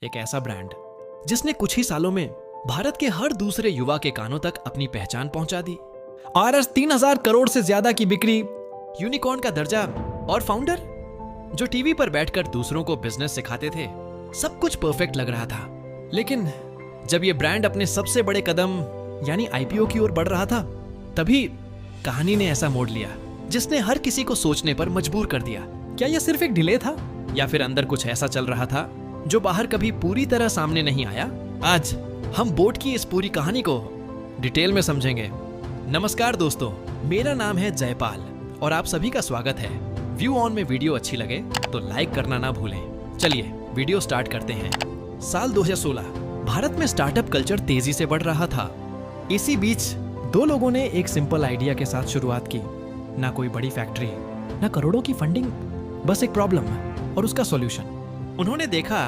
एक ऐसा ब्रांड जिसने कुछ ही सालों में भारत के हर दूसरे युवा के कानों तक अपनी पहचान पहुंचा दी। RS 3000 करोड़ से ज्यादा की बिक्री, यूनिकॉर्न का दर्जा और फाउंडर जो टीवी पर बैठकर दूसरों को बिजनेस सिखाते थे। सब कुछ परफेक्ट लग रहा था, लेकिन जब ये ब्रांड अपने सबसे बड़े कदम यानी IPO की ओर बढ़ रहा था, तभी कहानी ने ऐसा मोड़ लिया जिसने हर किसी को सोचने पर मजबूर कर दिया। क्या यह सिर्फ एक डिले था या फिर अंदर कुछ ऐसा चल रहा था जो बाहर कभी पूरी तरह सामने नहीं आया? आज हम बोट की इस पूरी कहानी को डिटेल में समझेंगे। नमस्कार दोस्तों, मेरा नाम है जयपाल और आप सभी का स्वागत है। व्यू ऑन में वीडियो अच्छी लगे तो लाइक करना ना भूलें। चलिए वीडियो स्टार्ट करते हैं। साल 2016 भारत में स्टार्टअप कल्चर तेजी से बढ़ रहा था। इसी बीच दो लोगों ने एक सिंपल आइडिया के साथ शुरुआत की। ना कोई बड़ी फैक्ट्री, ना करोड़ों की फंडिंग, बस एक प्रॉब्लम और उसका सॉल्यूशन। उन्होंने देखा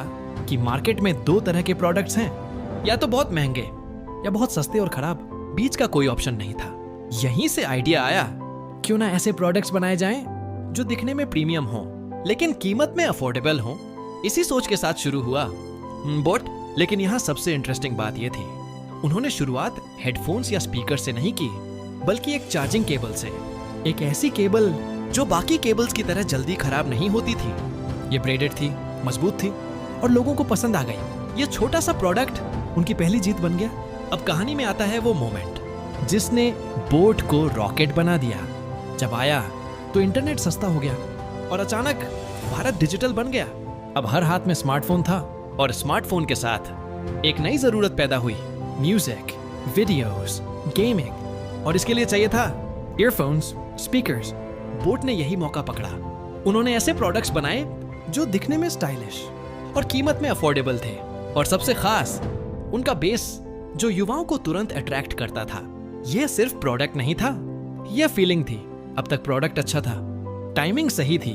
कि मार्केट में दो तरह के प्रोडक्ट्स हैं, या तो बहुत महंगे या बहुत सस्ते और खराब। बीच का कोई ऑप्शन नहीं था। यहीं से आइडिया आया, क्यों ना ऐसे प्रोडक्ट्स बनाए जाएं जो दिखने में प्रीमियम हो लेकिन कीमत में अफोर्डेबल हो। इसी सोच के साथ शुरू हुआ बोट। लेकिन यहाँ सबसे इंटरेस्टिंग बात यह थी, उन्होंने शुरुआत हेडफोन्स या स्पीकर से नहीं की, बल्कि एक चार्जिंग केबल से। एक ऐसी केबल जो बाकी केबल्स की तरह जल्दी खराब नहीं होती थी। ये ब्रेडेड थी, मजबूत थी और लोगों को पसंद आ गई। ये छोटा सा प्रोडक्ट उनकी पहली जीत बन गया। अब कहानी में आता है वो मोमेंट जिसने बोट को रॉकेट बना दिया। जब आया तो इंटरनेट सस्ता हो गया और अचानक भारत डिजिटल बन गया। अब हर हाथ में स्मार्टफोन था और स्मार्टफोन के साथ एक नई जरूरत पैदा हुई, म्यूजिक, वीडियोस, गेमिंग। और इसके लिए चाहिए था ईयरफोन्स, स्पीकर्स। बोट ने यही मौका पकड़ा। उन्होंने ऐसे प्रोडक्ट्स बनाए जो दिखने में स्टाइलिश और कीमत में अफोर्डेबल थे, और सबसे खास उनका बेस जो युवाओं को तुरंत अट्रैक्ट करता था। यह सिर्फ प्रोडक्ट नहीं था, यह फीलिंग थी। अब तक प्रोडक्ट अच्छा था, टाइमिंग सही थी,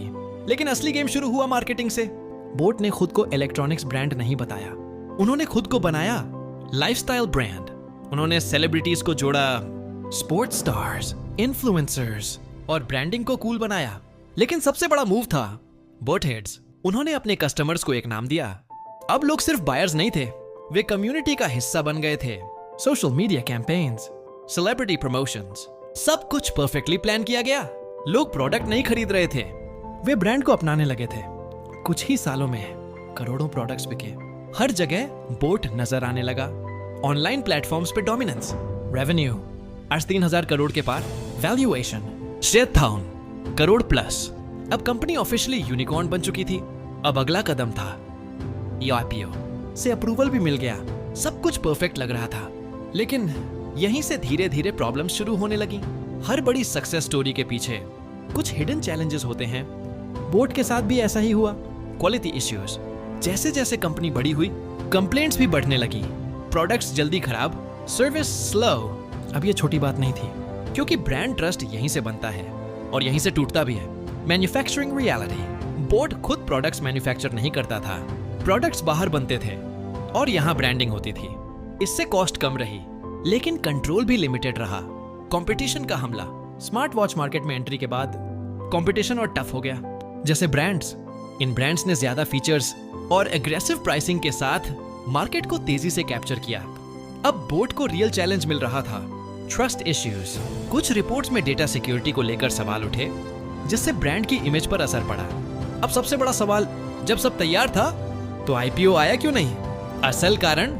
लेकिन असली गेम शुरू हुआ मार्केटिंग से। बोट ने खुद को इलेक्ट्रॉनिक्स ब्रांड नहीं बताया, उन्होंने खुद को बनाया लाइफस्टाइल ब्रांड। उन्होंने सेलिब्रिटीज को जोड़ा, स्पोर्ट्स स्टार्स, इन्फ्लुएंसर्स, और ब्रांडिंग को कूल बनाया। लेकिन सबसे बड़ा मूव था बोट हेड्स। उन्होंने अपने कस्टमर्स को एक नाम दिया। अब लोग सिर्फ बायर्स नहीं थे, वे कम्युनिटी का हिस्सा बन गए थे। Social media campaigns, celebrity promotions, सब कुछ परफेक्टली प्लान किया गया। लोग प्रोडक्ट नहीं खरीद रहे थे, वे ब्रांड को अपनाने लगे थे। कुछ ही सालों में करोड़ों प्रोडक्ट्स बिके। हर जगह बोट नजर आने लगा। ऑनलाइन प्लेटफॉर्म्स पे डोमिनेंस, रेवेन्यू आज 3000 करोड़ के पार, वैल्यूएशन 7,000 करोड़ प्लस। अब कंपनी ऑफिशियली यूनिकॉर्न बन चुकी थी। अब अगला कदम था IPO से अप्रूवल भी मिल गया। सब कुछ परफेक्ट लग रहा था, लेकिन यहीं से धीरे धीरे प्रॉब्लम्स शुरू होने लगी। हर बड़ी सक्सेस स्टोरी के पीछे कुछ हिडन चैलेंजेस होते हैं। बोट के साथ भी ऐसा ही हुआ। क्वालिटी इश्यूज, जैसे जैसे कंपनी बड़ी हुई कंप्लेंट्स भी बढ़ने लगी। प्रोडक्ट्स जल्दी खराब, सर्विस स्लो। अब ये छोटी बात नहीं थी, क्योंकि ब्रांड ट्रस्ट यहीं से बनता है और यहीं से टूटता भी है। मैन्युफैक्चरिंग रियलिटी, बोट खुद प्रोडक्ट्स मैन्युफैक्चर नहीं करता था, प्रोडक्ट्स बाहर बनते थे और यहाँ ब्रांडिंग होती थी। इससे कॉस्ट कम रही, लेकिन कंट्रोल भी लिमिटेड रहा। कंपटीशन का हमला, स्मार्ट वॉच मार्केट में एंट्री के बाद कंपटीशन और टफ हो गया। जैसे ब्रांड्स, इन ब्रांड्स ने ज्यादा फीचर्स और एग्रेसिव प्राइसिंग के साथ मार्केट को तेजी से कैप्चर किया। अब बोट को रियल चैलेंज मिल रहा था, ट्रस्ट इश्यूज। कुछ रिपोर्ट्स में डेटा सिक्योरिटी को लेकर सवाल उठे, जिससे ब्रांड की इमेज पर असर पड़ा। अब सबसे बड़ा सवाल, जब सब तैयार था तो IPO आया क्यों नहीं? असल कारण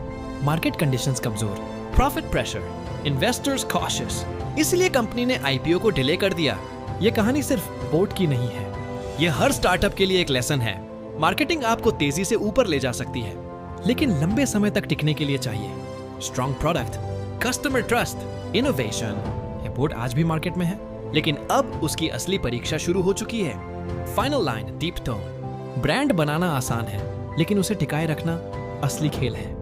मार्केट कंडीशंस कमजोर, प्रॉफिट प्रेशर, इन्वेस्टर्स कॉशियस। इसलिए कंपनी ने IPO को डिले कर दिया। यह कहानी सिर्फ बोट की नहीं है, यह हर स्टार्टअप के लिए एक लेसन है। मार्केटिंग आपको तेजी से ऊपर ले जा सकती है, लेकिन लंबे समय तक टिकने के लिए चाहिए strong product, customer trust, innovation. यह बोट आज भी मार्केट में है, लेकिन अब उसकी असली परीक्षा शुरू हो चुकी है। Final line, deep tone. Brand बनाना आसान है, लेकिन उसे टिकाए रखना असली खेल है।